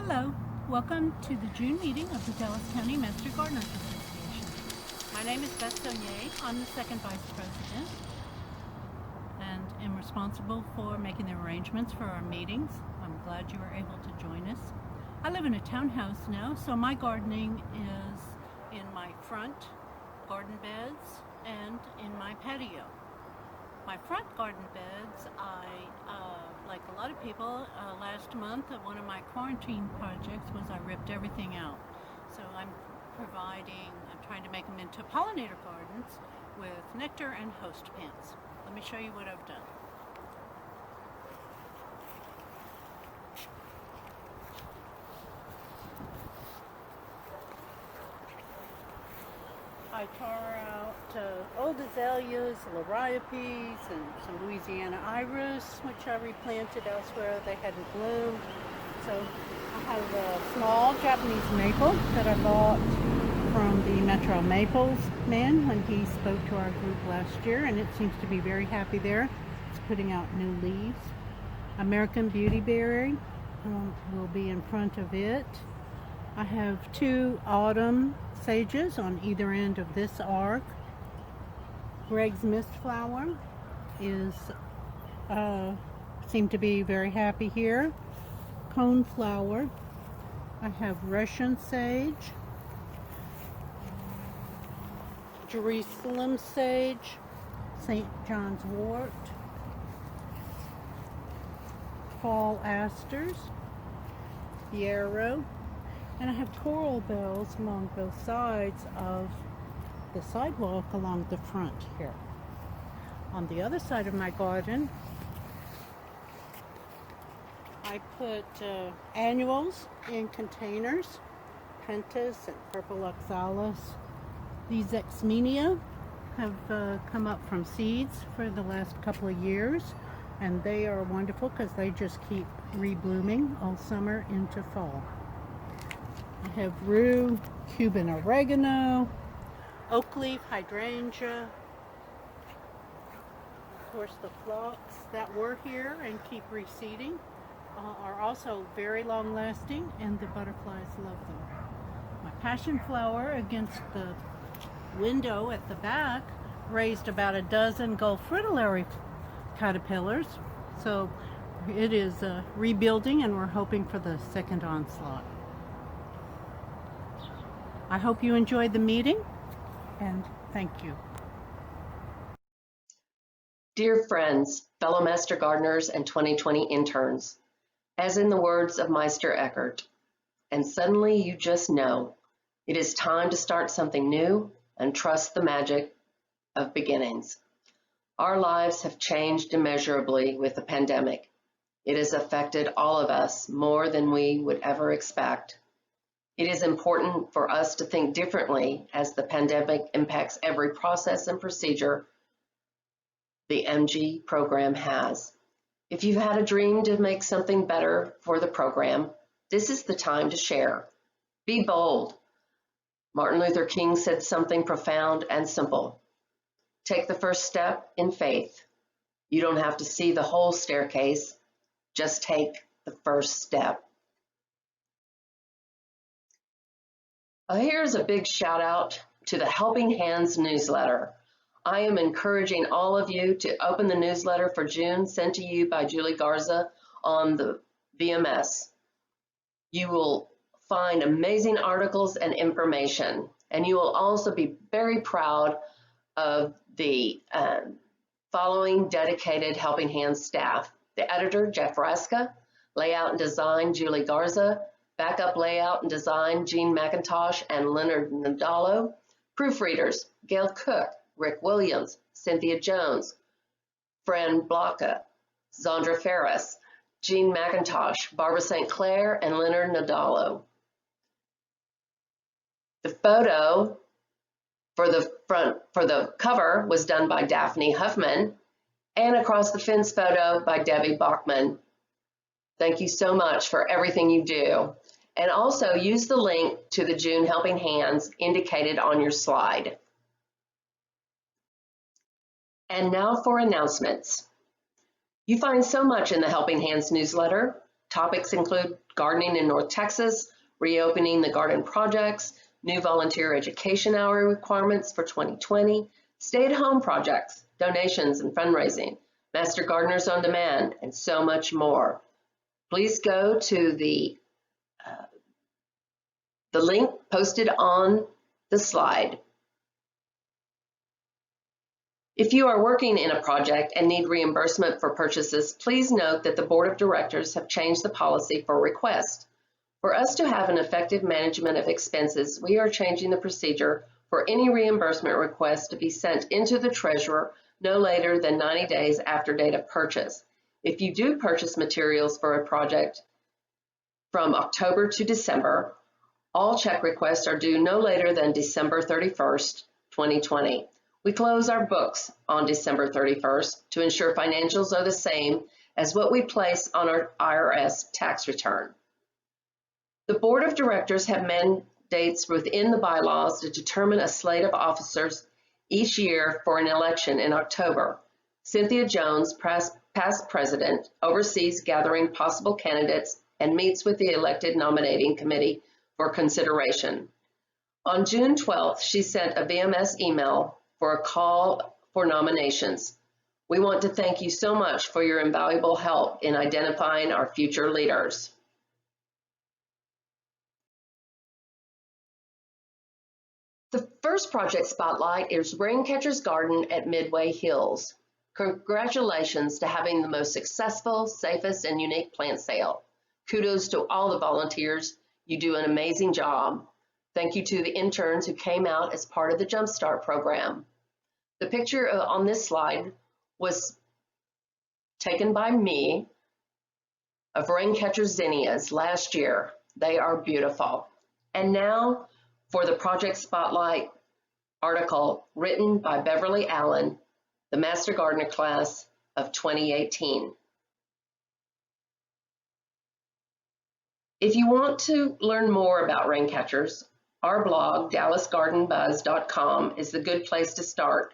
Hello, welcome to the June meeting of the Dallas County Master Gardeners Association. My name is Beth Sonier. I'm the second vice president and am responsible for making the arrangements for our meetings. I'm glad you were able to join us. I live in a townhouse now, so my gardening is in my front garden beds and in my patio. My front garden beds, like a lot of people, last month one of my quarantine projects was I ripped everything out. So I'm trying to make them into pollinator gardens with nectar and host pens. Let me show you what I've done. I tore out old azaleas, liriopes, and some Louisiana iris, which I replanted elsewhere. They hadn't bloomed. So I have a small Japanese maple that I bought from the Metro Maples man when he spoke to our group last year, and it seems to be very happy there. It's putting out new leaves. American Beautyberry will be in front of it. I have two autumn sages on either end of this arc. Greg's Mistflower is seem to be very happy here. Coneflower. I have Russian sage, Jerusalem sage, St. John's wort, fall asters, yarrow. And I have coral bells along both sides of the sidewalk along the front here. On the other side of my garden, I put annuals in containers, Pentas and Purple Oxalis. These Exmenia have come up from seeds for the last couple of years, and they are wonderful because they just keep reblooming all summer into fall. I have rue, Cuban oregano, oak leaf hydrangea. Of course, the phlox that were here and keep reseeding are also very long lasting, and the butterflies love them. My passion flower against the window at the back raised about a dozen Gulf fritillary caterpillars. So it is rebuilding, and we're hoping for the second onslaught. I hope you enjoyed the meeting, and thank you. Dear friends, fellow Master Gardeners and 2020 interns, as in the words of Meister Eckhart, and suddenly you just know, it is time to start something new and trust the magic of beginnings. Our lives have changed immeasurably with the pandemic. It has affected all of us more than we would ever expect. It is important for us to think differently as the pandemic impacts every process and procedure the MG program has. If you've had a dream to make something better for the program, this is the time to share. Be bold. Martin Luther King said something profound and simple. Take the first step in faith. You don't have to see the whole staircase. Just take the first step. Here's a big shout out to the Helping Hands newsletter. I am encouraging all of you to open the newsletter for June sent to you by Julie Garza on the VMS. You will find amazing articles and information, and you will also be very proud of the following dedicated Helping Hands staff. The editor, Jeff Raska, layout and design, Julie Garza, backup layout and design, Jean McIntosh and Leonard Nadalo. Proofreaders, Gail Cook, Rick Williams, Cynthia Jones, Fran Blocka, Zandra Ferris, Jean McIntosh, Barbara St. Clair, and Leonard Nadalo. The photo for the cover was done by Daphne Huffman, and across the fence photo by Debbie Bachman. Thank you so much for everything you do. And also use the link to the June Helping Hands indicated on your slide. And now for announcements. You find so much in the Helping Hands newsletter. Topics include gardening in North Texas, reopening the garden projects, new volunteer education hour requirements for 2020, stay-at-home projects, donations and fundraising, Master Gardeners on Demand, and so much more. Please go to the link posted on the slide. If you are working in a project and need reimbursement for purchases, please note that the Board of Directors have changed the policy for request. For us to have an effective management of expenses, we are changing the procedure for any reimbursement request to be sent into the treasurer no later than 90 days after date of purchase. If you do purchase materials for a project from October to December, all check requests are due no later than December 31st, 2020. We close our books on December 31st to ensure financials are the same as what we place on our IRS tax return. The Board of Directors have mandates within the bylaws to determine a slate of officers each year for an election in October. Cynthia Jones, past president, oversees gathering possible candidates and meets with the elected nominating committee for consideration. On June 12th, she sent a VMS email for a call for nominations. We want to thank you so much for your invaluable help in identifying our future leaders. The first project spotlight is Raincatcher's Garden at Midway Hills. Congratulations to having the most successful, safest, and unique plant sale. Kudos to all the volunteers. You do an amazing job. Thank you to the interns who came out as part of the Jumpstart program. The picture on this slide was taken by me of Raincatcher zinnias last year. They are beautiful. And now for the Project Spotlight article written by Beverly Allen, the Master Gardener class of 2018. If you want to learn more about Raincatchers, our blog, DallasGardenBuzz.com, is the good place to start.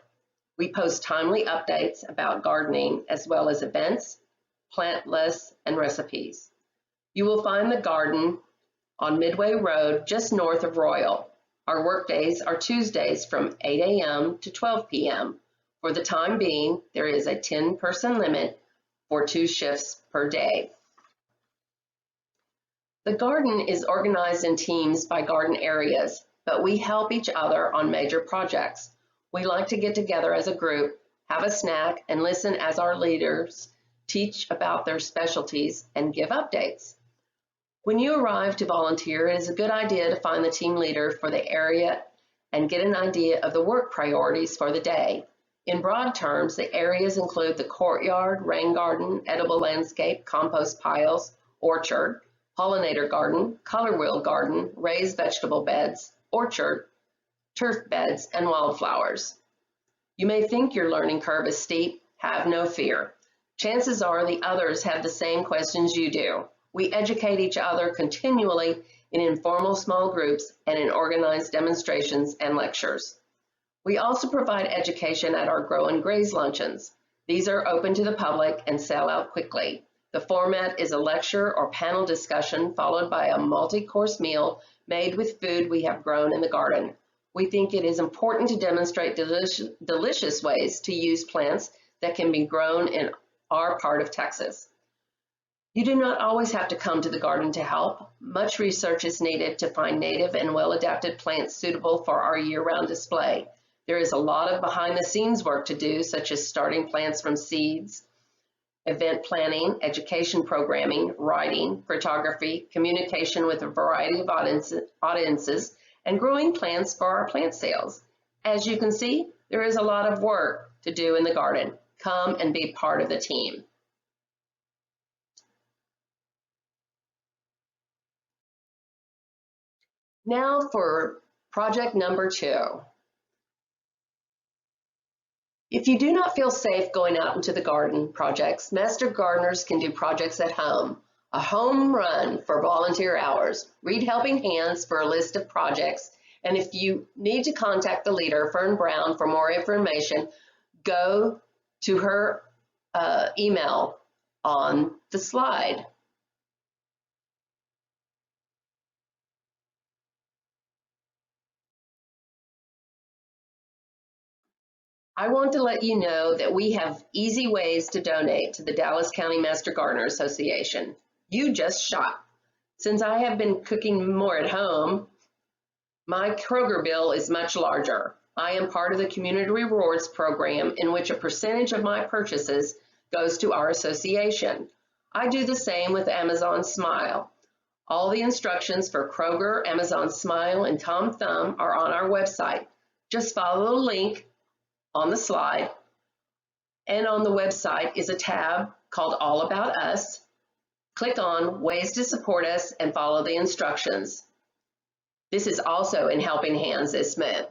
We post timely updates about gardening as well as events, plant lists, and recipes. You will find the garden on Midway Road just north of Royal. Our work days are Tuesdays from 8 a.m. to 12 p.m. For the time being, there is a 10-person limit for 2 shifts per day. The garden is organized in teams by garden areas, but we help each other on major projects. We like to get together as a group, have a snack, and listen as our leaders teach about their specialties and give updates. When you arrive to volunteer, it is a good idea to find the team leader for the area and get an idea of the work priorities for the day. In broad terms, the areas include the courtyard, rain garden, edible landscape, compost piles, orchard, pollinator garden, color wheel garden, raised vegetable beds, orchard, turf beds, and wildflowers. You may think your learning curve is steep. Have no fear. Chances are the others have the same questions you do. We educate each other continually in informal small groups and in organized demonstrations and lectures. We also provide education at our Grow and Graze luncheons. These are open to the public and sell out quickly. The format is a lecture or panel discussion followed by a multi-course meal made with food we have grown in the garden. We think it is important to demonstrate delicious ways to use plants that can be grown in our part of Texas. You do not always have to come to the garden to help. Much research is needed to find native and well-adapted plants suitable for our year-round display. There is a lot of behind-the-scenes work to do, such as starting plants from seeds, event planning, education programming, writing, photography, communication with a variety of audiences, and growing plants for our plant sales. As you can see, there is a lot of work to do in the garden. Come and be part of the team. Now for project number 2. If you do not feel safe going out into the garden projects, Master Gardeners can do projects at home. A home run for volunteer hours. Read Helping Hands for a list of projects. And if you need to contact the leader, Fern Brown, for more information, go to her email on the slide. I want to let you know that we have easy ways to donate to the Dallas County Master Gardener Association. You just shop. Since I have been cooking more at home, my Kroger bill is much larger. I am part of the Community Rewards program in which a percentage of my purchases goes to our association. I do the same with Amazon Smile. All the instructions for Kroger, Amazon Smile, and Tom Thumb are on our website. Just follow the link on the slide, and on the website is a tab called All About Us. Click on Ways to Support Us and follow the instructions. This is also in Helping Hands this month.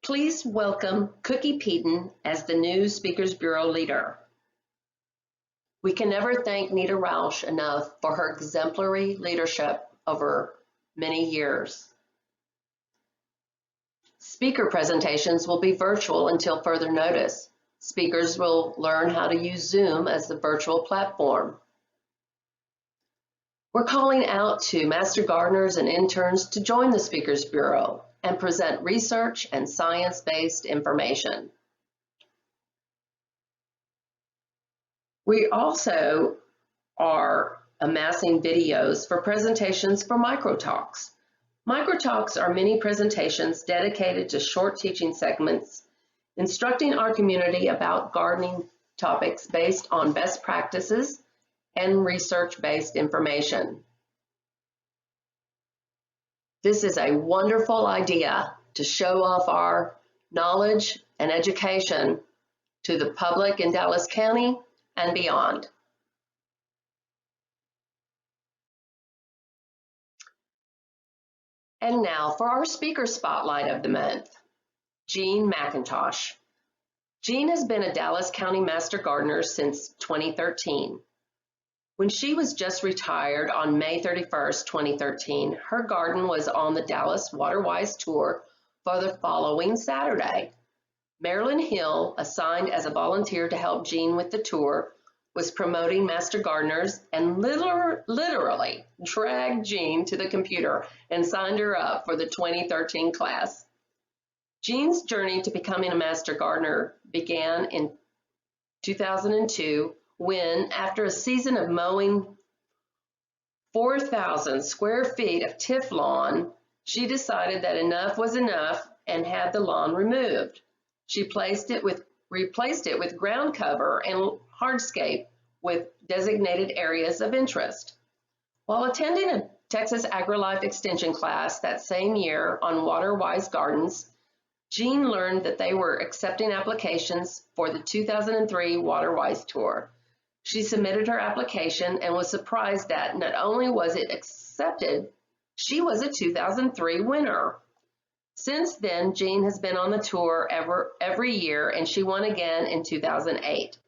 Please welcome Cookie Peden as the new Speakers Bureau leader. We can never thank Nita Rausch enough for her exemplary leadership over many years. Speaker presentations will be virtual until further notice. Speakers will learn how to use Zoom as the virtual platform. We're calling out to Master Gardeners and interns to join the Speakers Bureau and present research and science-based information. We also are amassing videos for presentations for microtalks. Microtalks are mini presentations dedicated to short teaching segments, instructing our community about gardening topics based on best practices and research-based information. This is a wonderful idea to show off our knowledge and education to the public in Dallas County and beyond. And now for our speaker spotlight of the month, Jean McIntosh. Jean has been a Dallas County Master Gardener since 2013. When she was just retired on May 31st, 2013, her garden was on the Dallas Waterwise Tour for the following Saturday. Marilyn Hill, assigned as a volunteer to help Jean with the tour, was promoting Master Gardeners and literally dragged Jean to the computer and signed her up for the 2013 class. Jean's journey to becoming a Master Gardener began in 2002 when, after a season of mowing 4,000 square feet of TIF lawn, she decided that enough was enough and had the lawn removed. She replaced it with ground cover and hardscape with designated areas of interest. While attending a Texas AgriLife Extension class that same year on Waterwise Gardens, Jean learned that they were accepting applications for the 2003 Waterwise Tour. She submitted her application and was surprised that not only was it accepted, she was a 2003 winner. Since then, Jean has been on the tour every year, and she won again in 2008.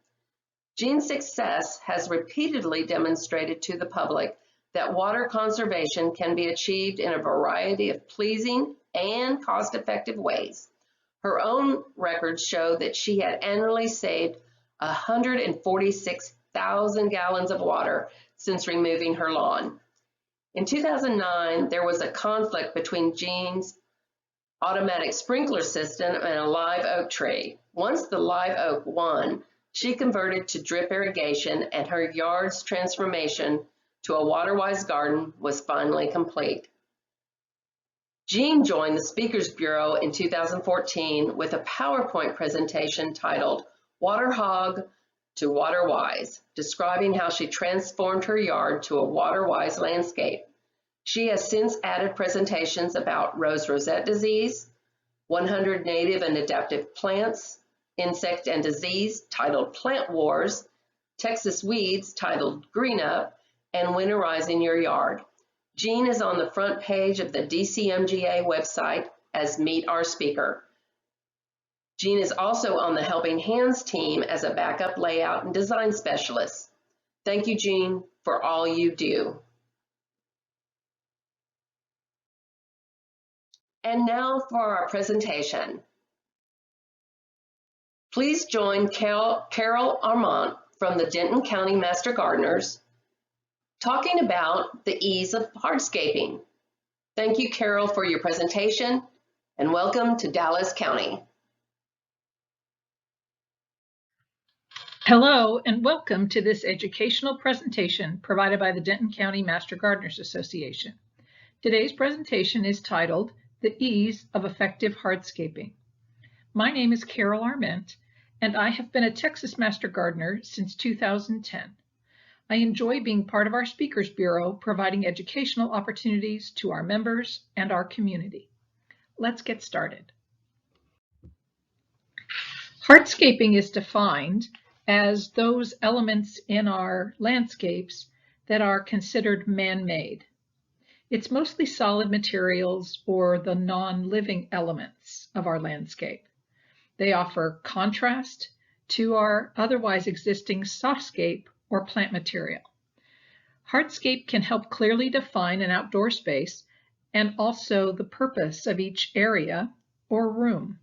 Jean's success has repeatedly demonstrated to the public that water conservation can be achieved in a variety of pleasing and cost-effective ways. Her own records show that she had annually saved 146,000 gallons of water since removing her lawn. In 2009, there was a conflict between Jean's automatic sprinkler system and a live oak tree. Once the live oak won, she converted to drip irrigation, and her yard's transformation to a water-wise garden was finally complete. Jean joined the Speakers Bureau in 2014 with a PowerPoint presentation titled Water Hog to Water-Wise, describing how she transformed her yard to a water-wise landscape. She has since added presentations about rose rosette disease, 100 native and adaptive plants, insect and disease titled Plant Wars, Texas weeds titled Green Up, and winterizing your yard. Jean is on the front page of the DCMGA website as Meet Our Speaker. Jean is also on the Helping Hands team as a backup layout and design specialist. Thank you, Jean, for all you do. And now for our presentation. Please join Carol Armand from the Denton County Master Gardeners talking about the ease of hardscaping. Thank you, Carol, for your presentation, and welcome to Dallas County. Hello, and welcome to this educational presentation provided by the Denton County Master Gardeners Association. Today's presentation is titled, The Ease of Effective Hardscaping. My name is Carol Arment, and I have been a Texas Master Gardener since 2010. I enjoy being part of our Speakers Bureau, providing educational opportunities to our members and our community. Let's get started. Hardscaping is defined as those elements in our landscapes that are considered man-made. It's mostly solid materials or the non-living elements of our landscape. They offer contrast to our otherwise existing softscape or plant material. Hardscape can help clearly define an outdoor space and also the purpose of each area or room.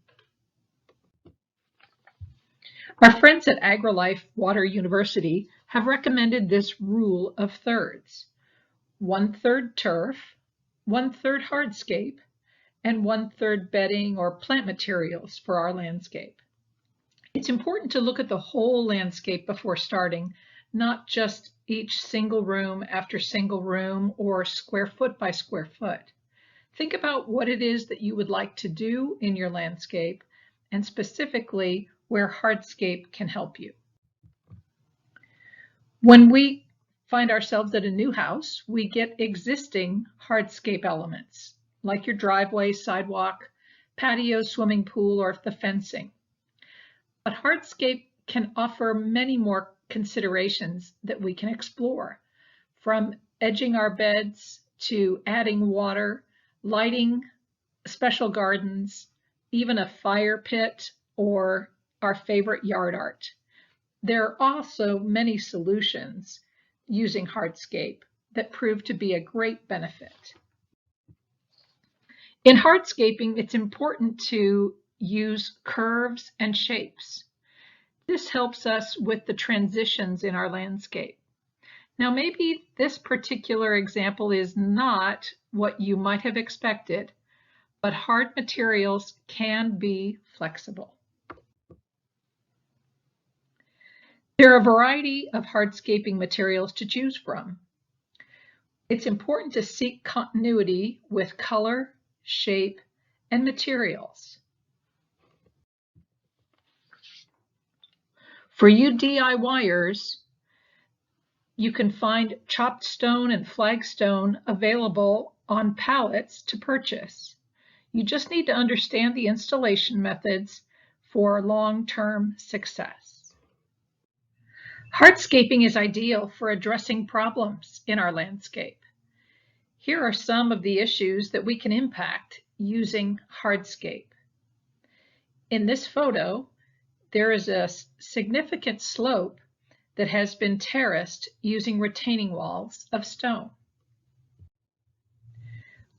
Our friends at AgriLife Water University have recommended this rule of thirds: 1/3 turf, 1/3 hardscape, and 1/3 bedding or plant materials for our landscape. It's important to look at the whole landscape before starting, not just each single room after single room or square foot by square foot. Think about what it is that you would like to do in your landscape and specifically where hardscape can help you. When we find ourselves at a new house, we get existing hardscape elements, like your driveway, sidewalk, patio, swimming pool, or the fencing. But hardscape can offer many more considerations that we can explore, from edging our beds to adding water, lighting, special gardens, even a fire pit, or our favorite yard art. There are also many solutions using hardscape that prove to be a great benefit. In hardscaping, it's important to use curves and shapes. This helps us with the transitions in our landscape. Now, maybe this particular example is not what you might have expected, but hard materials can be flexible. There are a variety of hardscaping materials to choose from. It's important to seek continuity with color, shape, and materials. For you DIYers, you can find chopped stone and flagstone available on pallets to purchase. You just need to understand the installation methods for long-term success. Hardscaping is ideal for addressing problems in our landscape. Here are some of the issues that we can impact using hardscape. In this photo, there is a significant slope that has been terraced using retaining walls of stone.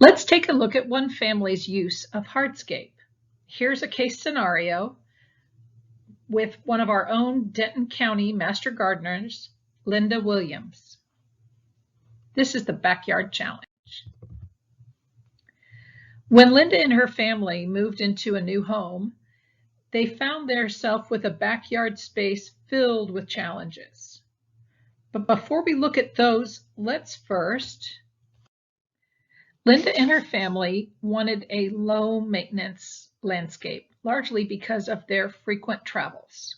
Let's take a look at one family's use of hardscape. Here's a case scenario with one of our own Denton County Master Gardeners, Linda Williams. This is the backyard challenge. When Linda and her family moved into a new home, they found themselves with a backyard space filled with challenges. But before we look at those, let's first, Linda and her family wanted a low maintenance landscape, largely because of their frequent travels.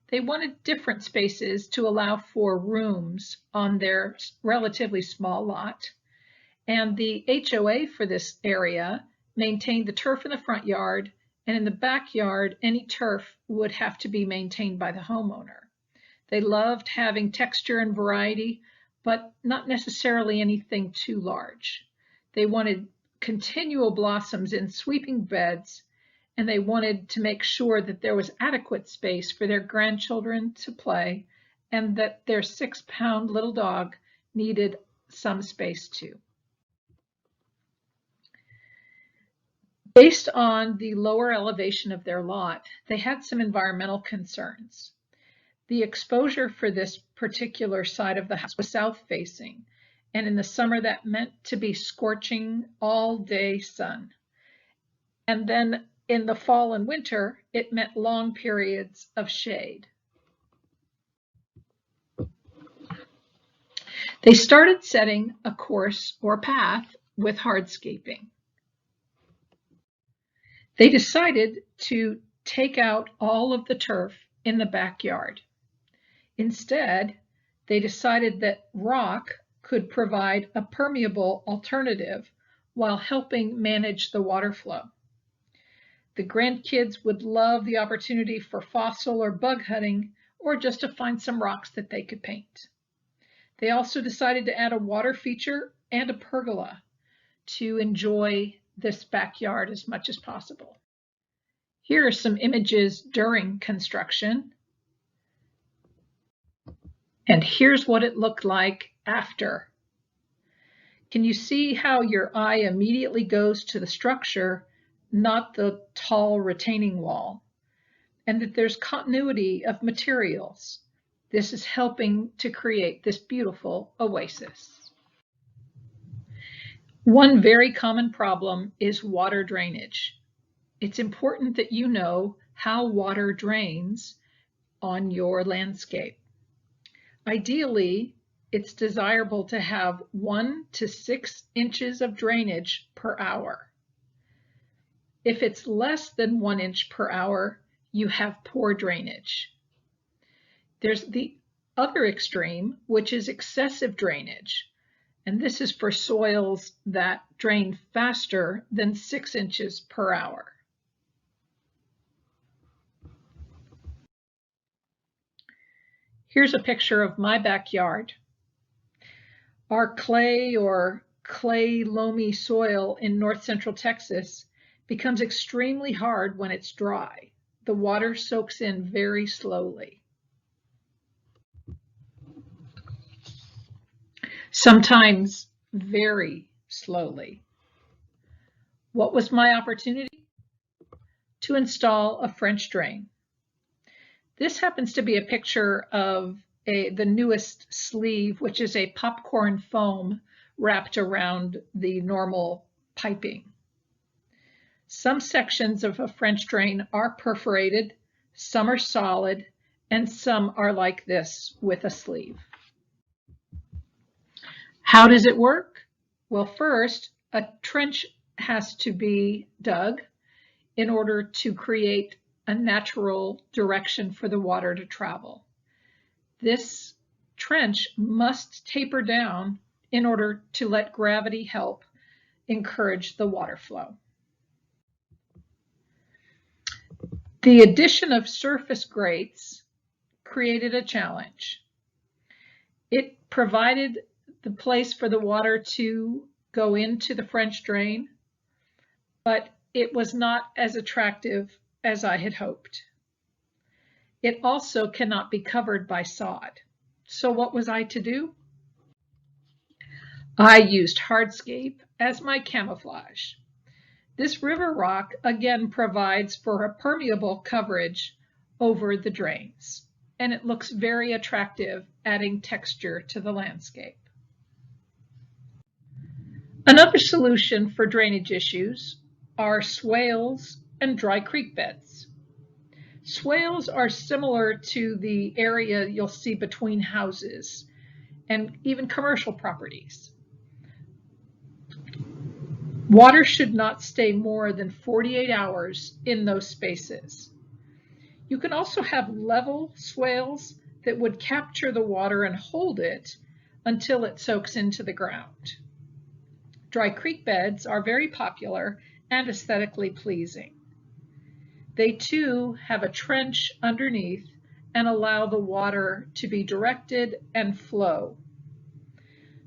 They wanted different spaces to allow for rooms on their relatively small lot, and the HOA for this area maintained the turf in the front yard, and in the backyard, any turf would have to be maintained by the homeowner. They loved having texture and variety, but not necessarily anything too large. They wanted continual blossoms in sweeping beds, and they wanted to make sure that there was adequate space for their grandchildren to play and that their 6-pound little dog needed some space too. Based on the lower elevation of their lot, they had some environmental concerns. The exposure for this particular side of the house was south-facing, and in the summer that meant to be scorching all-day sun. And then in the fall and winter, it meant long periods of shade. They started setting a course or path with hardscaping. They decided to take out all of the turf in the backyard. Instead, they decided that rock could provide a permeable alternative while helping manage the water flow. The grandkids would love the opportunity for fossil or bug hunting, or just to find some rocks that they could paint. They also decided to add a water feature and a pergola to enjoy this backyard as much as possible. Here are some images during construction. And here's what it looked like after. Can you see how your eye immediately goes to the structure, not the tall retaining wall? And that there's continuity of materials. This is helping to create this beautiful oasis. One very common problem is water drainage. It's important that you know how water drains on your landscape. Ideally, it's desirable to have 1 to 6 inches of drainage per hour. If it's less than 1 inch per hour, you have poor drainage. There's the other extreme, which is excessive drainage. And this is for soils that drain faster than 6 inches per hour. Here's a picture of my backyard. Our clay or clay loamy soil in north central Texas becomes extremely hard when it's dry. The water soaks in very slowly. Sometimes very slowly. What was my opportunity? To install a French drain. This happens to be a picture of the newest sleeve, which is a popcorn foam wrapped around the normal piping. Some sections of a French drain are perforated, some are solid, and some are like this with a sleeve. How does it work? Well, first, a trench has to be dug in order to create a natural direction for the water to travel. This trench must taper down in order to let gravity help encourage the water flow. The addition of surface grates created a challenge. It provided the place for the water to go into the French drain, but it was not as attractive as I had hoped. It also cannot be covered by sod. So what was I to do? I used hardscape as my camouflage. This river rock again provides for a permeable coverage over the drains, and it looks very attractive, adding texture to the landscape. Another solution for drainage issues are swales and dry creek beds. Swales are similar to the area you'll see between houses and even commercial properties. Water should not stay more than 48 hours in those spaces. You can also have level swales that would capture the water and hold it until it soaks into the ground. Dry creek beds are very popular and aesthetically pleasing. They too have a trench underneath and allow the water to be directed and flow.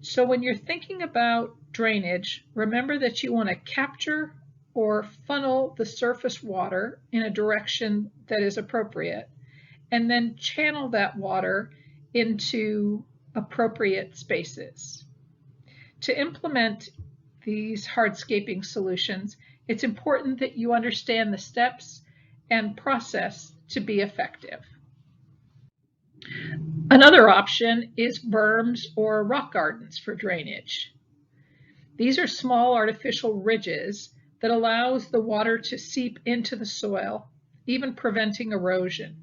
So when you're thinking about drainage, remember that you want to capture or funnel the surface water in a direction that is appropriate, and then channel that water into appropriate spaces. To implement these hardscaping solutions, it's important that you understand the steps and process to be effective. Another option is berms or rock gardens for drainage. These are small artificial ridges that allows the water to seep into the soil, even preventing erosion.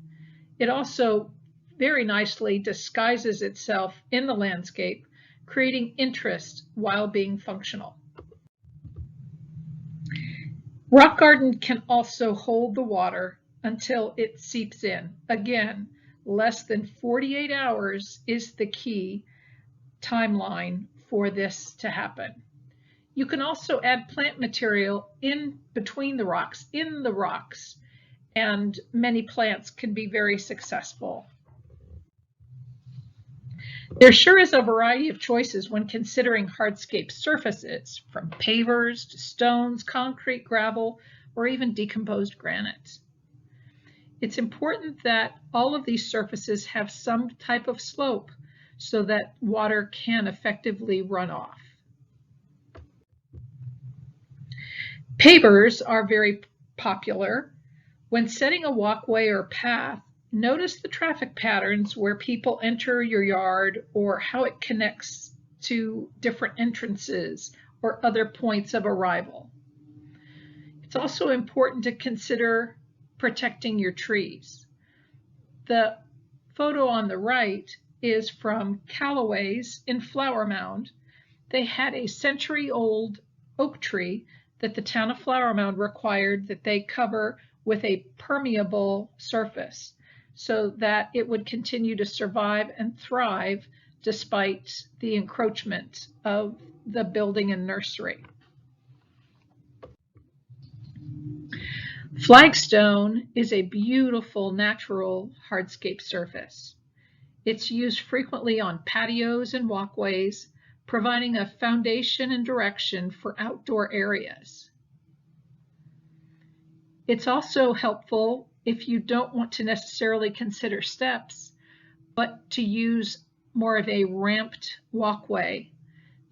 It also very nicely disguises itself in the landscape, creating interest while being functional. Rock garden can also hold the water until it seeps in. Again, less than 48 hours is the key timeline for this to happen. You can also add plant material in between the rocks, and many plants can be very successful. There sure is a variety of choices when considering hardscape surfaces, from pavers to stones, concrete, gravel, or even decomposed granite. It's important that all of these surfaces have some type of slope so that water can effectively run off. Pavers are very popular. When setting a walkway or path, notice the traffic patterns where people enter your yard or how it connects to different entrances or other points of arrival. It's also important to consider protecting your trees. The photo on the right is from Callaway's in Flower Mound. They had a century-old oak tree that the town of Flower Mound required that they cover with a permeable surface so that it would continue to survive and thrive despite the encroachment of the building and nursery. Flagstone is a beautiful natural hardscape surface. It's used frequently on patios and walkways, providing a foundation and direction for outdoor areas. It's also helpful if you don't want to necessarily consider steps, but to use more of a ramped walkway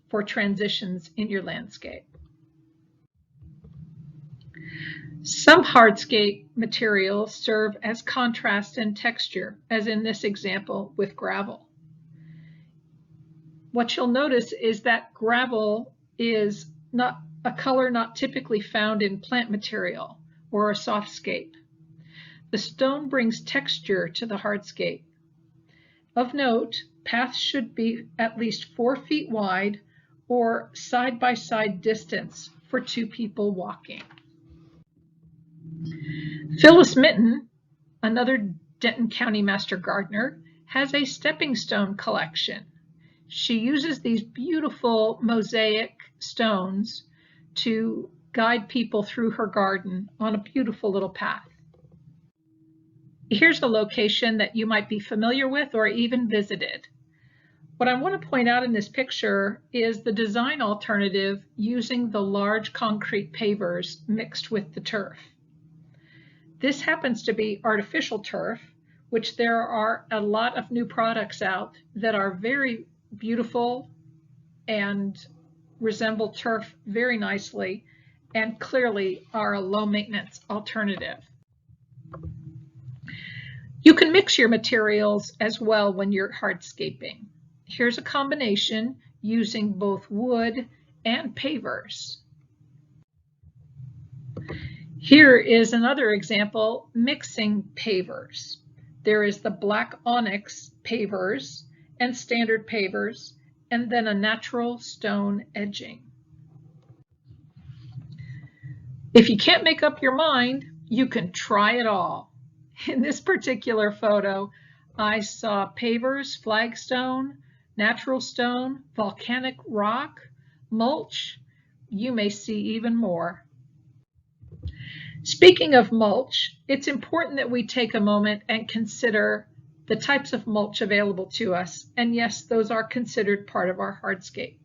for transitions in your landscape. Some hardscape materials serve as contrast and texture, as in this example with gravel. What you'll notice is that gravel is not a color not typically found in plant material or a softscape. The stone brings texture to the hardscape. Of note, paths should be at least 4 feet wide or side-by-side distance for 2 people walking. Phyllis Minton, another Denton County Master Gardener, has a stepping stone collection. She uses these beautiful mosaic stones to guide people through her garden on a beautiful little path. Here's a location that you might be familiar with or even visited. What I want to point out in this picture is the design alternative using the large concrete pavers mixed with the turf. This happens to be artificial turf, which there are a lot of new products out that are very beautiful and resemble turf very nicely and clearly are a low maintenance alternative. You can mix your materials as well when you're hardscaping. Here's a combination using both wood and pavers. Here is another example mixing pavers. There is the black onyx pavers and standard pavers, and then a natural stone edging. If you can't make up your mind, you can try it all. In this particular photo, I saw pavers, flagstone, natural stone, volcanic rock, mulch. You may see even more. Speaking of mulch, it's important that we take a moment and consider the types of mulch available to us. And yes, those are considered part of our hardscape.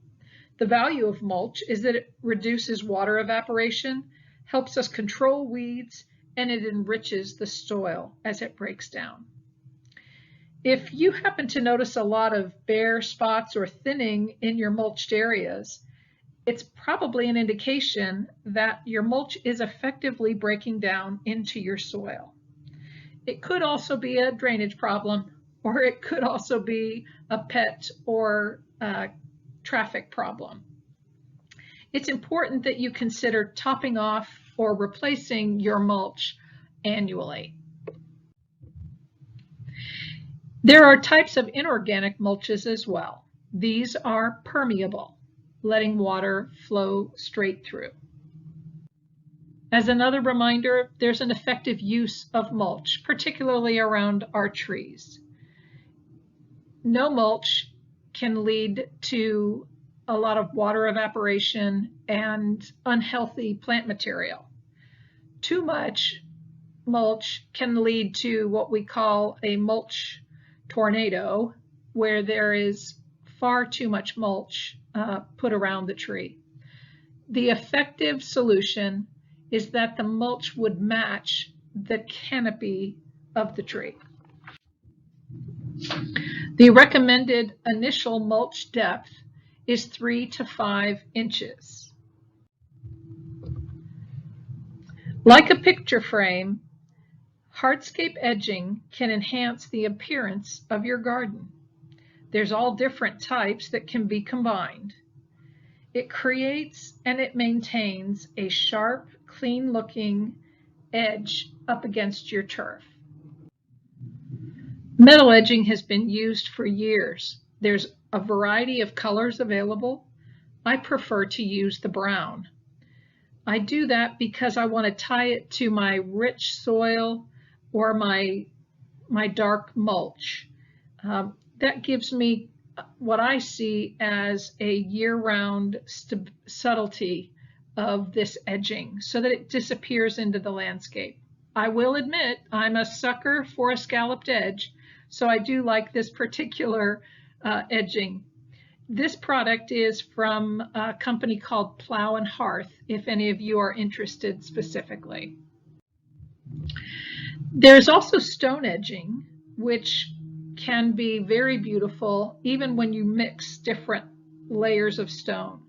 The value of mulch is that it reduces water evaporation, helps us control weeds, and it enriches the soil as it breaks down. If you happen to notice a lot of bare spots or thinning in your mulched areas, it's probably an indication that your mulch is effectively breaking down into your soil. It could also be a drainage problem or it could also be a pet or traffic problem. It's important that you consider topping off or replacing your mulch annually. There are types of inorganic mulches as well. These are permeable, letting water flow straight through. As another reminder, there's an effective use of mulch, particularly around our trees. No mulch can lead to a lot of water evaporation and unhealthy plant material. Too much mulch can lead to what we call a mulch tornado, where there is far too much mulch put around the tree. The effective solution is that the mulch would match the canopy of the tree. The recommended initial mulch depth is 3 to 5 inches. Like a picture frame, hardscape edging can enhance the appearance of your garden. There's all different types that can be combined. It creates and it maintains a sharp, clean-looking edge up against your turf. Metal edging has been used for years. There's a variety of colors available. I prefer to use the brown. I do that because I want to tie it to my rich soil or my dark mulch. That gives me what I see as a year-round subtlety of this edging so that it disappears into the landscape. I will admit I'm a sucker for a scalloped edge, so I do like this particular edging. This product is from a company called Plow and Hearth, if any of you are interested specifically. There's also stone edging, which can be very beautiful even when you mix different layers of stone.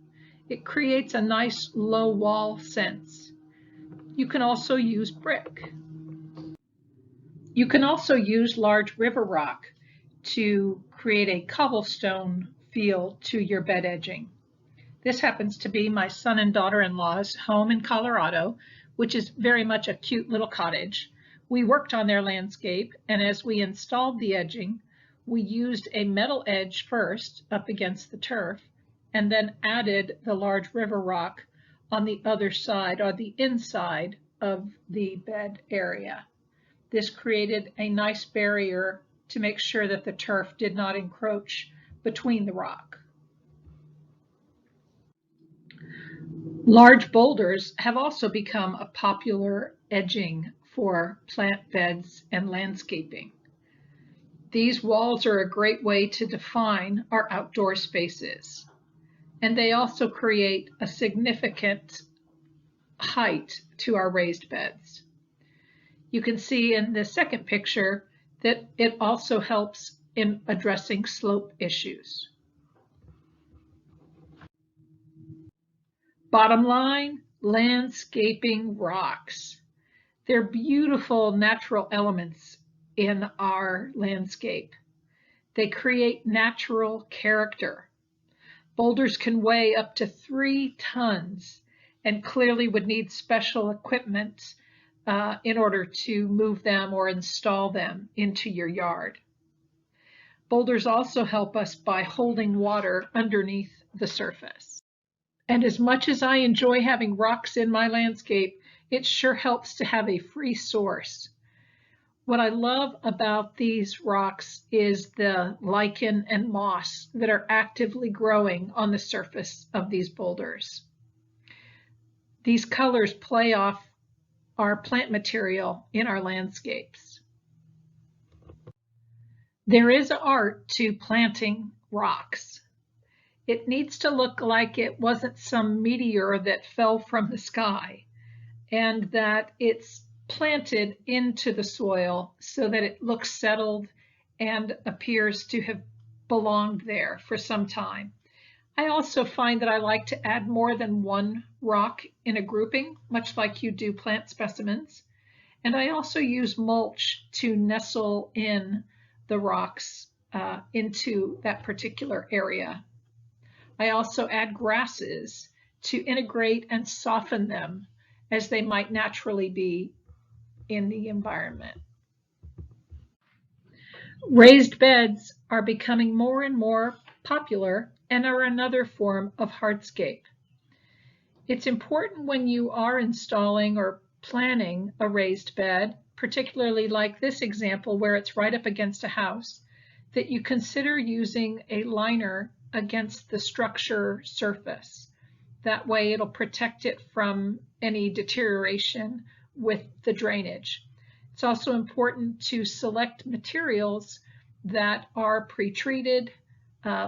It creates a nice low wall sense. You can also use brick. You can also use large river rock to create a cobblestone feel to your bed edging. This happens to be my son and daughter-in-law's home in Colorado, which is very much a cute little cottage. We worked on their landscape, and as we installed the edging, we used a metal edge first up against the turf, and then added the large river rock on the other side, or the inside of the bed area. This created a nice barrier to make sure that the turf did not encroach between the rock. Large boulders have also become a popular edging for plant beds and landscaping. These walls are a great way to define our outdoor spaces, and they also create a significant height to our raised beds. You can see in the second picture that it also helps in addressing slope issues. Bottom line, landscaping rocks. They're beautiful natural elements in our landscape. They create natural character. Boulders can weigh up to 3 tons and clearly would need special equipment in order to move them or install them into your yard. Boulders also help us by holding water underneath the surface. And as much as I enjoy having rocks in my landscape, it sure helps to have a free source. What I love about these rocks is the lichen and moss that are actively growing on the surface of these boulders. These colors play off our plant material in our landscapes. There is art to planting rocks. It needs to look like it wasn't some meteor that fell from the sky, and that it's planted into the soil so that it looks settled and appears to have belonged there for some time. I also find that I like to add more than one rock in a grouping, much like you do plant specimens. And I also use mulch to nestle in the rocks into that particular area. I also add grasses to integrate and soften them as they might naturally be in the environment. Raised beds are becoming more and more popular and are another form of hardscape. It's important when you are installing or planning a raised bed, particularly like this example where it's right up against a house, that you consider using a liner against the structure surface. That way it'll protect it from any deterioration with the drainage. It's also important to select materials that are pre-treated,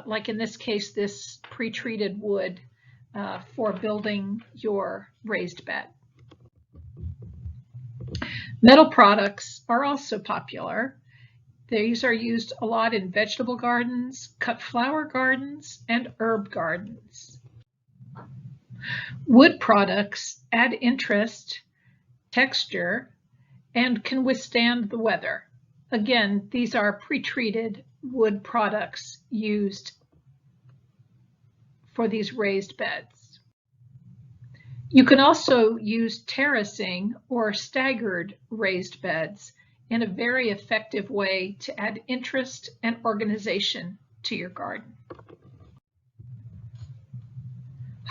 like in this case, this pre-treated wood for building your raised bed. Metal products are also popular. These are used a lot in vegetable gardens, cut flower gardens, and herb gardens. Wood products add interest, texture, and can withstand the weather. Again, these are pre-treated wood products used for these raised beds. You can also use terracing or staggered raised beds in a very effective way to add interest and organization to your garden.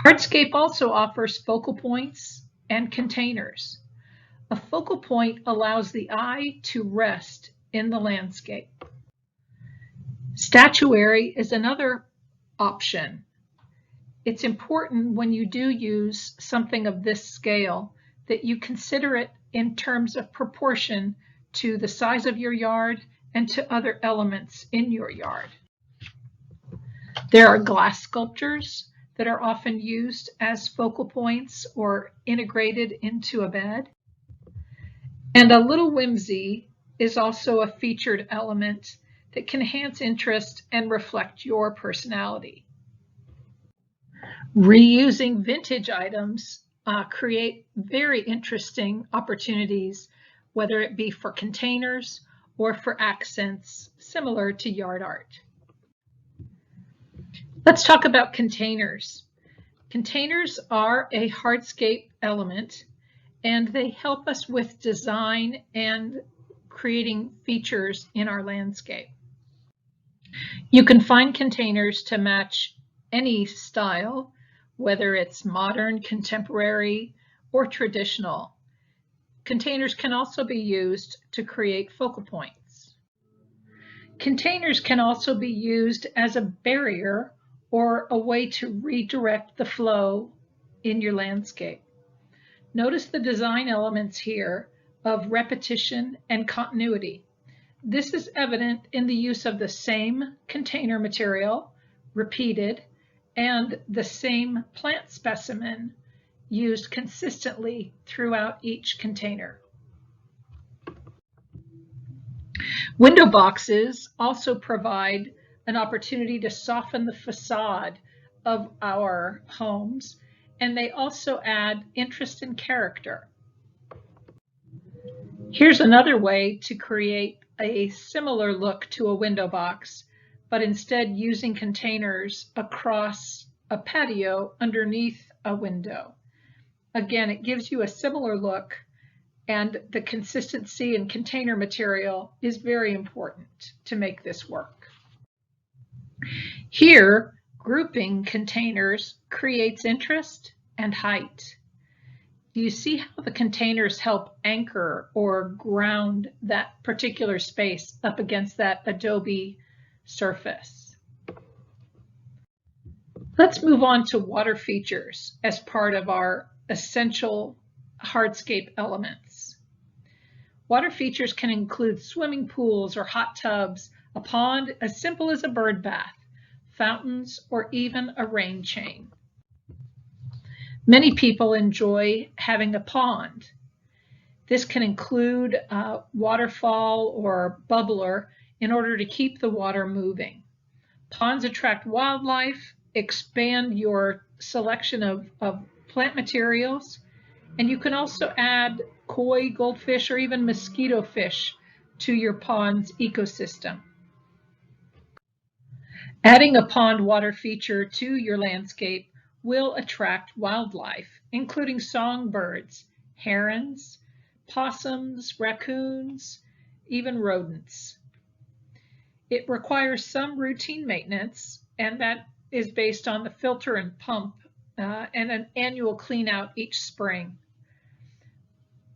Hardscape also offers focal points and containers. A focal point allows the eye to rest in the landscape. Statuary is another option. It's important when you do use something of this scale that you consider it in terms of proportion to the size of your yard and to other elements in your yard. There are glass sculptures that are often used as focal points or integrated into a bed. And a little whimsy is also a featured element that can enhance interest and reflect your personality. Reusing vintage items create very interesting opportunities, whether it be for containers or for accents similar to yard art. Let's talk about containers. Containers are a hardscape element, and they help us with design and creating features in our landscape. You can find containers to match any style, whether it's modern, contemporary, or traditional. Containers can also be used to create focal points. Containers can also be used as a barrier or a way to redirect the flow in your landscape. Notice the design elements here of repetition and continuity. This is evident in the use of the same container material, repeated, and the same plant specimen used consistently throughout each container. Window boxes also provide an opportunity to soften the facade of our homes, and they also add interest and character. Here's another way to create a similar look to a window box, but instead using containers across a patio underneath a window. Again, it gives you a similar look, and the consistency in container material is very important to make this work. Here, grouping containers creates interest and height. Do you see how the containers help anchor or ground that particular space up against that adobe surface? Let's move on to water features as part of our essential hardscape elements. Water features can include swimming pools or hot tubs, a pond as simple as a bird bath, fountains, or even a rain chain. Many people enjoy having a pond. This can include a waterfall or bubbler in order to keep the water moving. Ponds attract wildlife, expand your selection of plant materials, and you can also add koi, goldfish, or even mosquito fish to your pond's ecosystem. Adding a pond water feature to your landscape will attract wildlife, including songbirds, herons, possums, raccoons, even rodents. It requires some routine maintenance, and that is based on the filter and pump and an annual clean out each spring.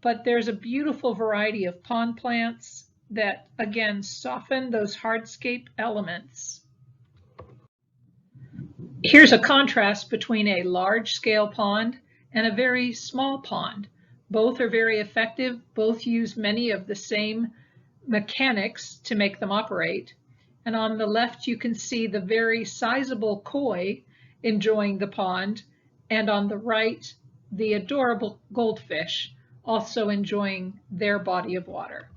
But there's a beautiful variety of pond plants that, again, soften those hardscape elements. Here's a contrast between a large-scale pond and a very small pond. Both are very effective. Both use many of the same mechanics to make them operate. And on the left, you can see the very sizable koi enjoying the pond. And on the right, the adorable goldfish also enjoying their body of water.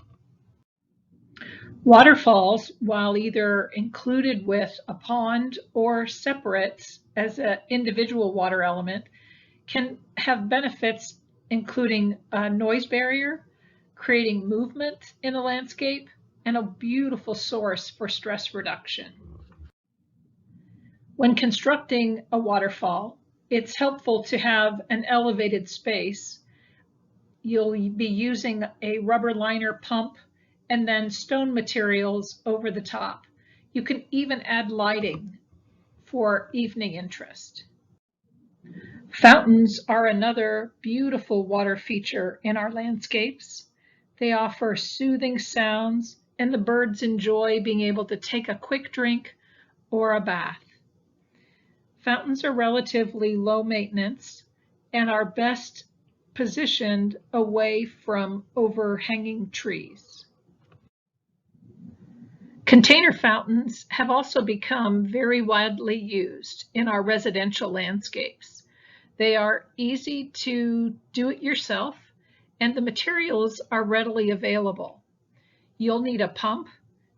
Waterfalls, while either included with a pond or separate as an individual water element, can have benefits including a noise barrier, creating movement in a landscape, and a beautiful source for stress reduction. When constructing a waterfall, it's helpful to have an elevated space. You'll be using a rubber liner pump and then stone materials over the top. You can even add lighting for evening interest. Fountains are another beautiful water feature in our landscapes. They offer soothing sounds, and the birds enjoy being able to take a quick drink or a bath. Fountains are relatively low maintenance and are best positioned away from overhanging trees. Container fountains have also become very widely used in our residential landscapes. They are easy to do it yourself, and the materials are readily available. You'll need a pump,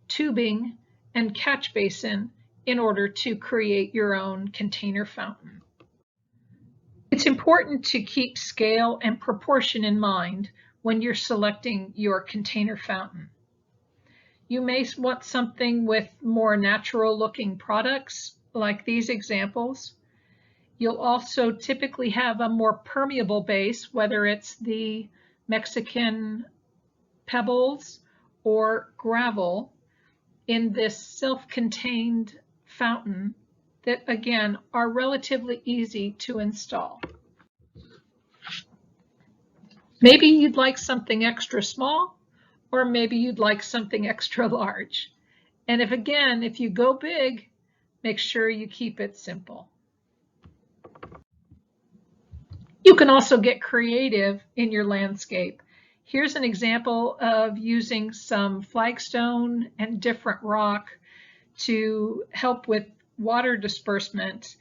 tubing, and catch basin in order to create your own container fountain. It's important to keep scale and proportion in mind when you're selecting your container fountain. You may want something with more natural looking products like these examples. You'll also typically have a more permeable base, whether it's the Mexican pebbles or gravel in this self-contained fountain that, again, are relatively easy to install. Maybe you'd like something extra small, or maybe you'd like something extra large. And if you go big, make sure you keep it simple. You can also get creative in your landscape. Here's an example of using some flagstone and different rock to help with water disbursement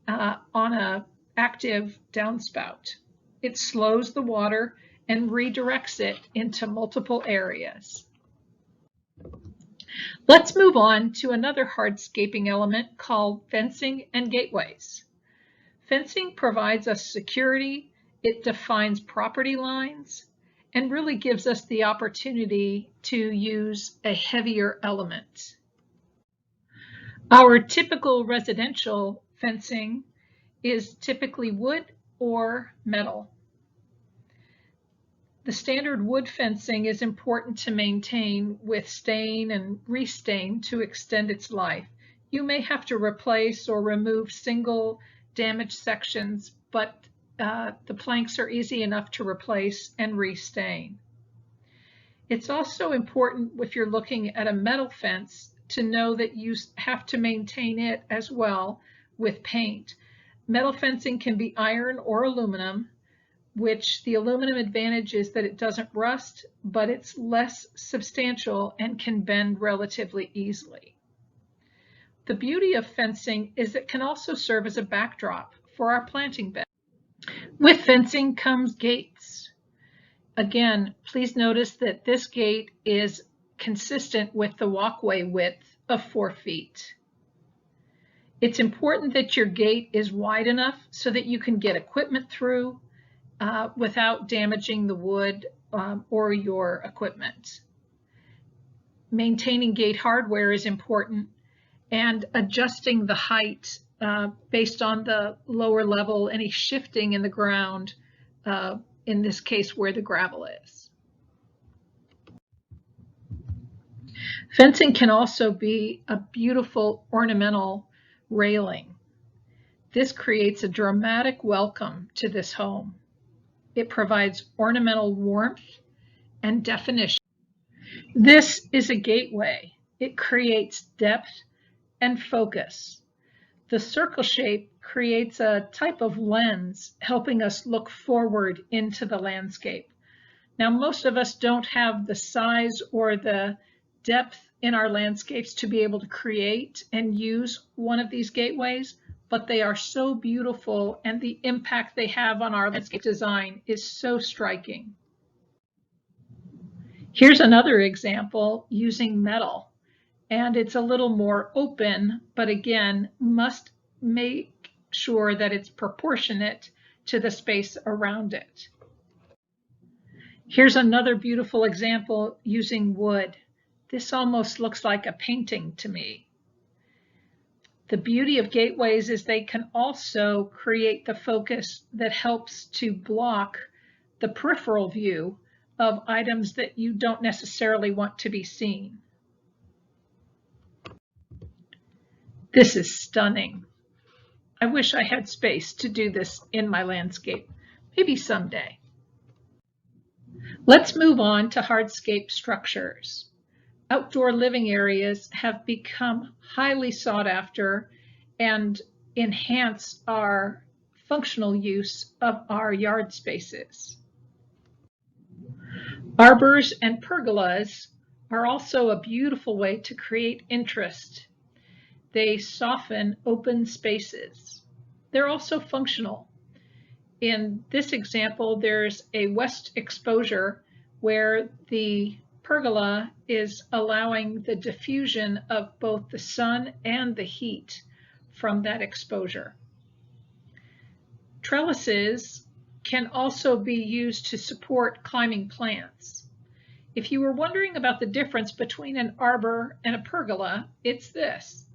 on an active downspout. It slows the water and redirects it into multiple areas. Let's move on to another hardscaping element called fencing and gateways. Fencing provides us security, it defines property lines, and really gives us the opportunity to use a heavier element. Our typical residential fencing is typically wood or metal. The standard wood fencing is important to maintain with stain and restain to extend its life. You may have to replace or remove single damaged sections, but the planks are easy enough to replace and restain. It's also important if you're looking at a metal fence to know that you have to maintain it as well with paint. Metal fencing can be iron or aluminum, which the aluminum advantage is that it doesn't rust, but it's less substantial and can bend relatively easily. The beauty of fencing is it can also serve as a backdrop for our planting bed. With fencing comes gates. Again, please notice that this gate is consistent with the walkway width of 4 feet. It's important that your gate is wide enough so that you can get equipment through without damaging the wood or your equipment. Maintaining gate hardware is important, and adjusting the height based on the lower level, any shifting in the ground, in this case where the gravel is. Fencing can also be a beautiful ornamental railing. This creates a dramatic welcome to this home. It provides ornamental warmth and definition. This is a gateway. It creates depth and focus. The circle shape creates a type of lens, helping us look forward into the landscape. Now, most of us don't have the size or the depth in our landscapes to be able to create and use one of these gateways, but they are so beautiful, and the impact they have on our landscape design is so striking. Here's another example using metal, and it's a little more open, but again, must make sure that it's proportionate to the space around it. Here's another beautiful example using wood. This almost looks like a painting to me. The beauty of gateways is they can also create the focus that helps to block the peripheral view of items that you don't necessarily want to be seen. This is stunning. I wish I had space to do this in my landscape, maybe someday. Let's move on to hardscape structures. Outdoor living areas have become highly sought after and enhance our functional use of our yard spaces. Arbors and pergolas are also a beautiful way to create interest. They soften open spaces. They're also functional. In this example, there's a west exposure where the pergola is allowing the diffusion of both the sun and the heat from that exposure. Trellises can also be used to support climbing plants. If you were wondering about the difference between an arbor and a pergola, it's this.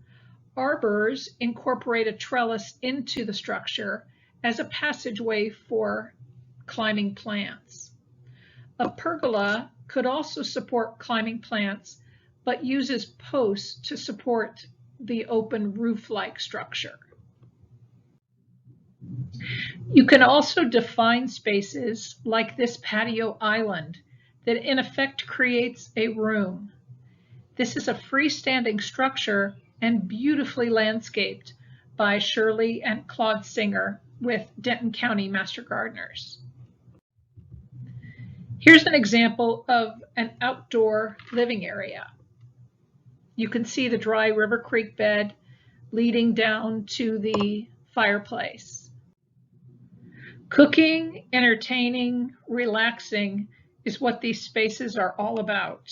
Arbors incorporate a trellis into the structure as a passageway for climbing plants. A pergola could also support climbing plants, but uses posts to support the open roof-like structure. You can also define spaces like this patio island that in effect creates a room. This is a freestanding structure and beautifully landscaped by Shirley and Claude Singer with Denton County Master Gardeners. Here's an example of an outdoor living area. You can see the dry River Creek bed leading down to the fireplace. Cooking, entertaining, relaxing is what these spaces are all about.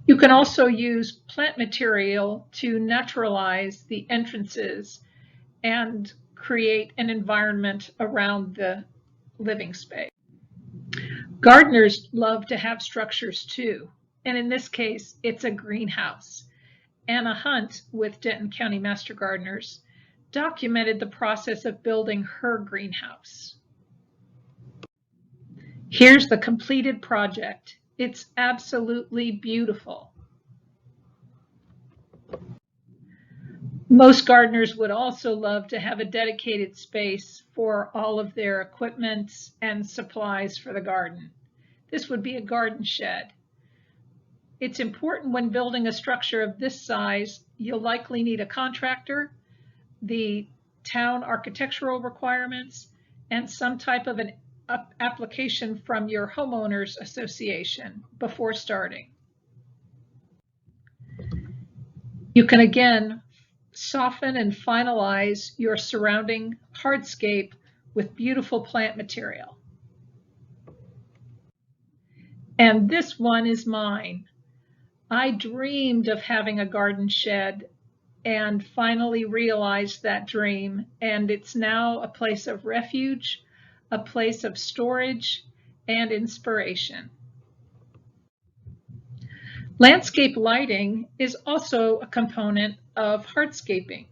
You can also use plant material to naturalize the entrances and create an environment around the living space. Gardeners love to have structures too, and in this case, it's a greenhouse. Anna Hunt with Denton County Master Gardeners documented the process of building her greenhouse. Here's the completed project. It's absolutely beautiful. Most gardeners would also love to have a dedicated space for all of their equipment and supplies for the garden. This would be a garden shed. It's important when building a structure of this size, you'll likely need a contractor, the town architectural requirements, and some type of an application from your homeowners association before starting. You can again soften and finalize your surrounding hardscape with beautiful plant material. And this one is mine. I dreamed of having a garden shed and finally realized that dream, and it's now a place of refuge, a place of storage and inspiration. Landscape lighting is also a component of hardscaping.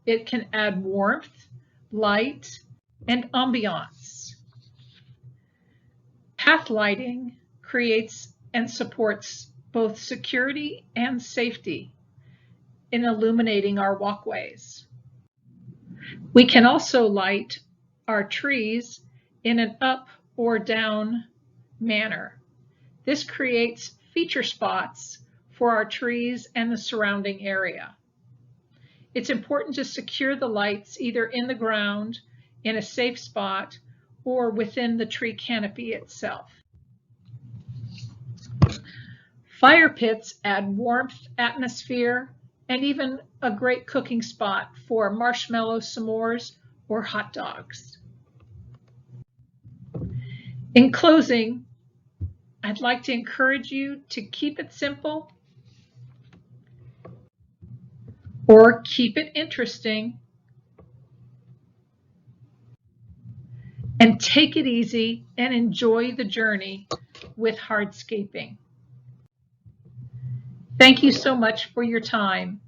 It can add warmth, light, and ambiance. Path lighting creates and supports both security and safety in illuminating our walkways. We can also light our trees in an up or down manner. This creates feature spots for our trees and the surrounding area. It's important to secure the lights either in the ground, in a safe spot, or within the tree canopy itself. Fire pits add warmth, atmosphere, and even a great cooking spot for marshmallow s'mores or hot dogs. In closing, I'd like to encourage you to keep it simple or keep it interesting and take it easy and enjoy the journey with hardscaping. Thank you so much for your time.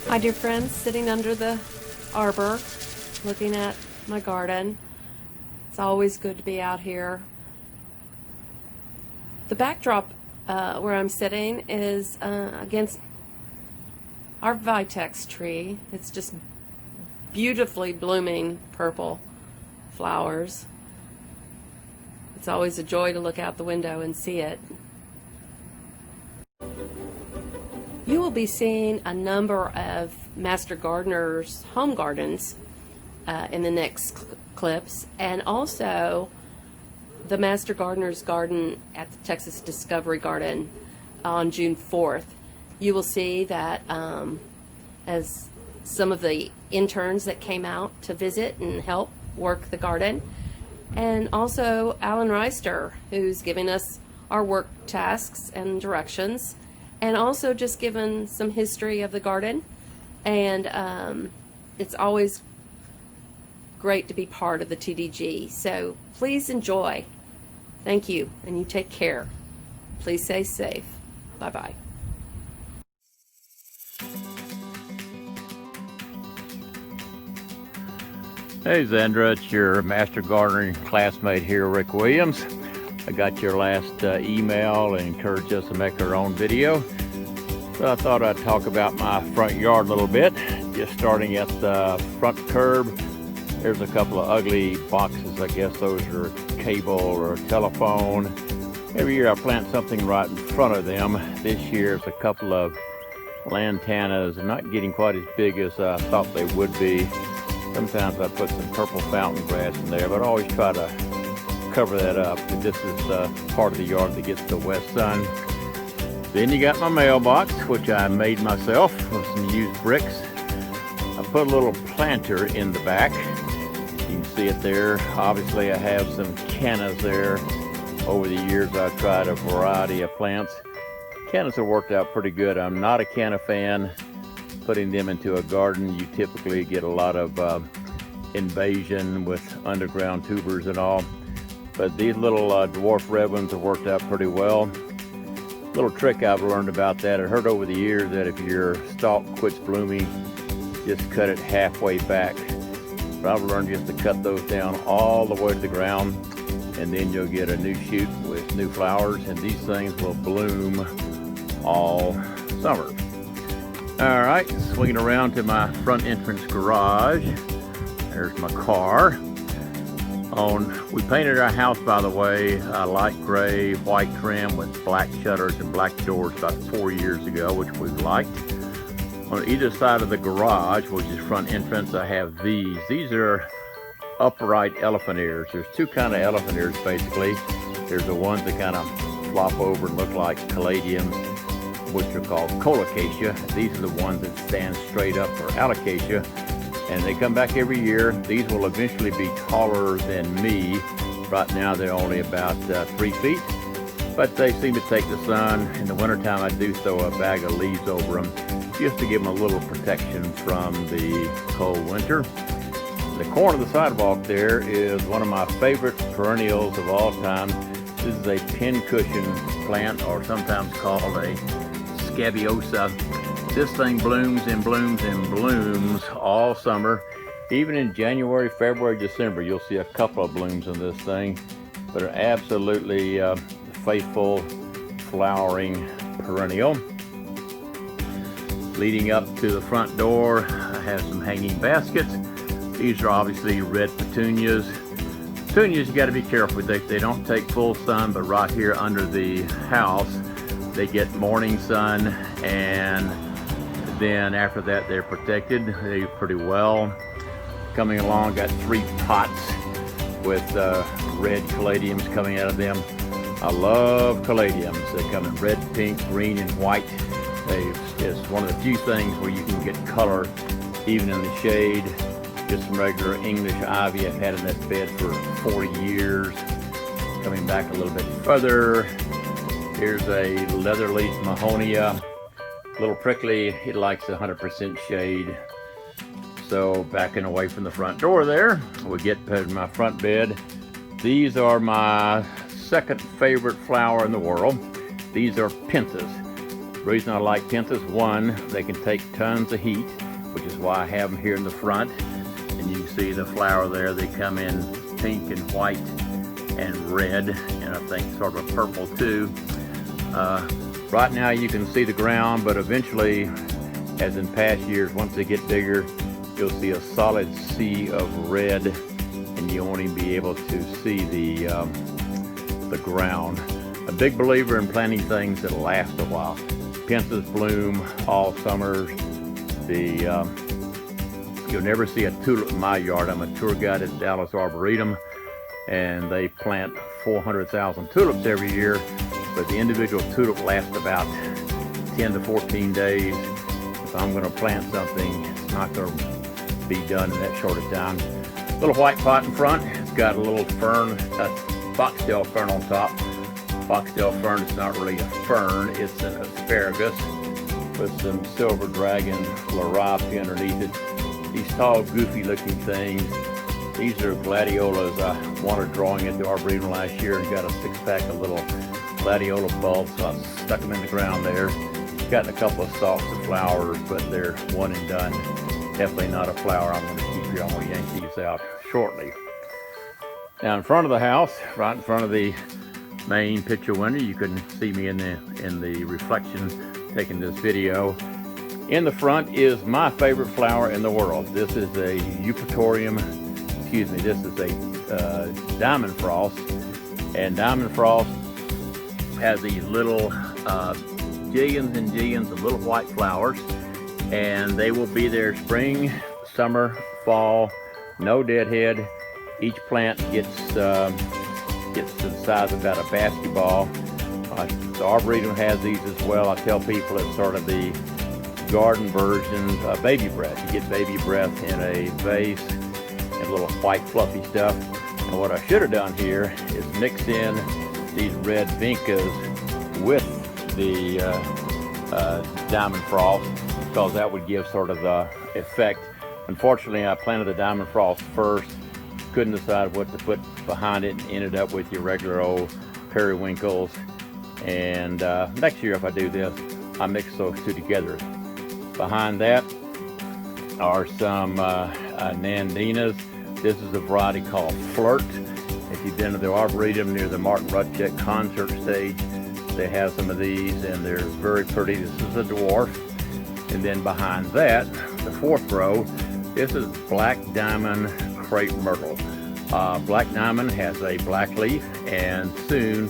Hi dear friends, sitting under the arbor looking at my garden. It's always good to be out here. The backdrop where I'm sitting is against our Vitex tree. It's just beautifully blooming purple flowers. It's always a joy to look out the window and see it. You will be seeing a number of Master Gardeners' home gardens in the next clips, and also the Master Gardener's garden at the Texas Discovery Garden on June 4th. You will see that as some of the interns that came out to visit and help work the garden, and also Alan Reister, who's giving us our work tasks and directions, and also just given some history of the garden. And it's always great to be part of the TDG. So please enjoy. Thank you, and you take care. Please stay safe. Bye-bye. Hey Zandra, it's your Master Gardening classmate here, Rick Williams. I got your last email and encouraged us to make our own video. So I thought I'd talk about my front yard a little bit. Just starting at the front curb, there's a couple of ugly boxes. I guess those are cable or telephone. Every year I plant something right in front of them. This year it's a couple of lantanas, not getting quite as big as I thought they would be. Sometimes I put some purple fountain grass in there, but I always try to cover that up. This is part of the yard that gets the west sun. Then you got my mailbox, which I made myself with some used bricks. I put a little planter in the back. You can see it there. Obviously I have some cannas there. Over the years I've tried a variety of plants. Cannas have worked out pretty good. I'm not a canna fan. Putting them into a garden, you typically get a lot of invasion with underground tubers and all. But these little dwarf red ones have worked out pretty well. Little trick I've learned about that, I heard over the years that if your stalk quits blooming, just cut it halfway back. But I've learned just to cut those down all the way to the ground, and then you'll get a new shoot with new flowers, and these things will bloom all summer. All right, swinging around to my front entrance garage. There's my car. We painted our house, by the way, a light gray, white trim with black shutters and black doors about 4 years ago, which we liked. On either side of the garage, which is front entrance, I have these. These are upright elephant ears. There's two kind of elephant ears, basically. There's the ones that kind of flop over and look like caladiums, which are called colocasia. These are the ones that stand straight up for alocasia, and they come back every year. These will eventually be taller than me. Right now they're only about 3 feet, but they seem to take the sun. In the wintertime I do throw a bag of leaves over them just to give them a little protection from the cold winter. the corner of the sidewalk there is one of my favorite perennials of all time. This is a pincushion plant, or sometimes called a scabiosa. This thing blooms and blooms and blooms all summer. Even in January, February, December, you'll see a couple of blooms in this thing. But an absolutely faithful flowering perennial. Leading up to the front door, I have some hanging baskets. These are obviously red petunias. Petunias, you got to be careful with. They don't take full sun, but right here under the house, they get morning sun, and then after that, they're protected. They do pretty well. Coming along, got 3 pots with red caladiums coming out of them. I love caladiums. They come in red, pink, green, and white. It's one of the few things where you can get color even in the shade. Just some regular English ivy I've had in this bed for 40 years. Coming back a little bit further, here's a leatherleaf mahonia. A little prickly, it likes 100% shade. So backing away from the front door there, we get to my front bed. These are my second favorite flower in the world. These are pentas. The reason I like pentas, one, they can take tons of heat, which is why I have them here in the front. And you can see the flower there. They come in pink and white and red, and I think sort of a purple too. Right now you can see the ground, but eventually, as in past years, once they get bigger, you'll see a solid sea of red, and you won't even be able to see the ground. A big believer in planting things that last a while. Pentas bloom all summer. You'll never see a tulip in my yard. I'm a tour guide at Dallas Arboretum, and they plant 400,000 tulips every year, but the individual tulip lasts about 10 to 14 days. If I'm going to plant something, it's not going to be done in that short of time. Little white pot in front. It's got a little fern, a foxtail fern on top. Foxtail fern is not really a fern, it's an asparagus with some silver dragon larabi underneath it. These tall, goofy looking things, these are gladiolas. I wanted drawing at the Arboretum last year and got a 6-pack of little gladiola bulbs, so I stuck them in the ground there. Gotten a couple of stalks of flowers, but they're one and done. Definitely not a flower I'm going to keep here. I'm going to yank these out shortly. Now in front of the house, right in front of the main picture window, you can see me in the reflection taking this video. In the front is my favorite flower in the world. This is a eupatorium, excuse me, this is a diamond frost, and diamond frost has these little jillions and jillions of little white flowers, and they will be there spring, summer, fall, no deadhead. Each plant gets to the size of about a basketball. The Arboretum has these as well. I tell people it's sort of the garden version of baby breath. You get baby breath in a vase and a little white fluffy stuff. And what I should have done here is mix in these red vincas with the diamond frost, because that would give sort of the effect. Unfortunately, I planted the diamond frost first, couldn't decide what to put behind it, and ended up with your regular old periwinkles. And next year if I do this, I mix those two together. Behind that are some nandinas. This is a variety called Flirt. If you've been to the Arboretum near the Martin Rutschek concert stage, they have some of these, and they're very pretty. This is a dwarf. And then behind that, the fourth row, this is Black Diamond Crepe Myrtle. Black Diamond has a black leaf, and soon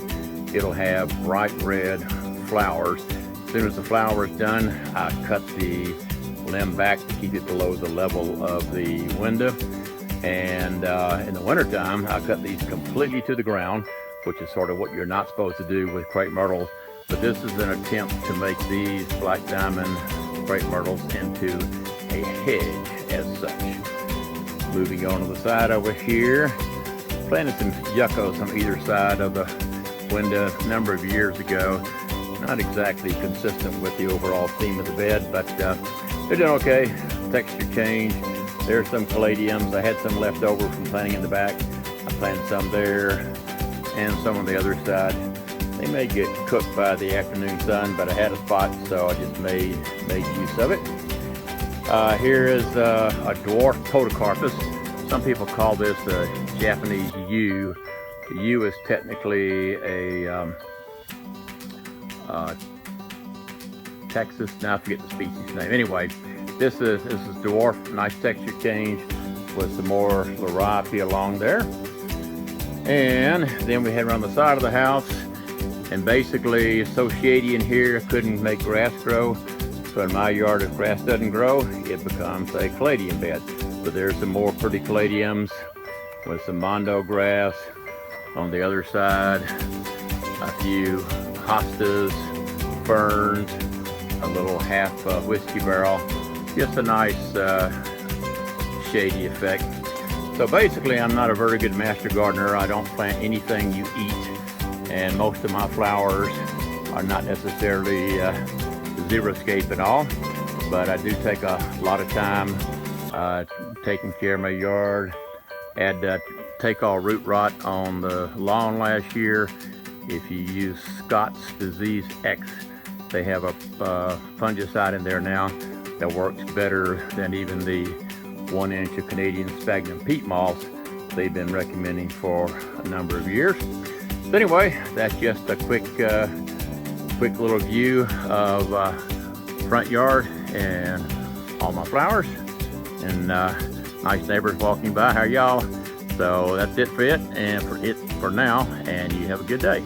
it'll have bright red flowers. As soon as the flower is done, I cut the limb back to keep it below the level of the window. And in the wintertime, I cut these completely to the ground, which is sort of what you're not supposed to do with crepe myrtles. But this is an attempt to make these Black Diamond crepe myrtles into a hedge as such. Moving on to the side over here, planted some yuccos on either side of the window a number of years ago. Not exactly consistent with the overall theme of the bed, but they're doing okay. Texture change. There's some caladiums. I had some left over from planting in the back. I planted some there and some on the other side. They may get cooked by the afternoon sun, but I had a spot, so I just made use of it. Here is a dwarf podocarpus. Some people call this a Japanese yew. The yew is technically a Texas, now I forget the species name. Anyway, this is dwarf, nice texture change with some more liriape along there. And then we head around the side of the house, and basically it's so shady in here, I couldn't make grass grow. So in my yard, if grass doesn't grow, it becomes a caladium bed. So there's some more pretty caladiums with some mondo grass. On the other side, a few hostas, ferns, a little half whiskey barrel. Just a nice shady effect. So basically, I'm not a very good master gardener. I don't plant anything you eat, and most of my flowers are not necessarily xeriscape at all, but I do take a lot of time taking care of my yard. Had take all root rot on the lawn last year. If you use Scott's Disease X, they have a fungicide in there now that works better than even the 1 inch of Canadian sphagnum peat moss they've been recommending for a number of years. So anyway, that's just a quick little view of front yard and all my flowers and nice neighbors walking by. How are y'all? So that's it for now, and you have a good day.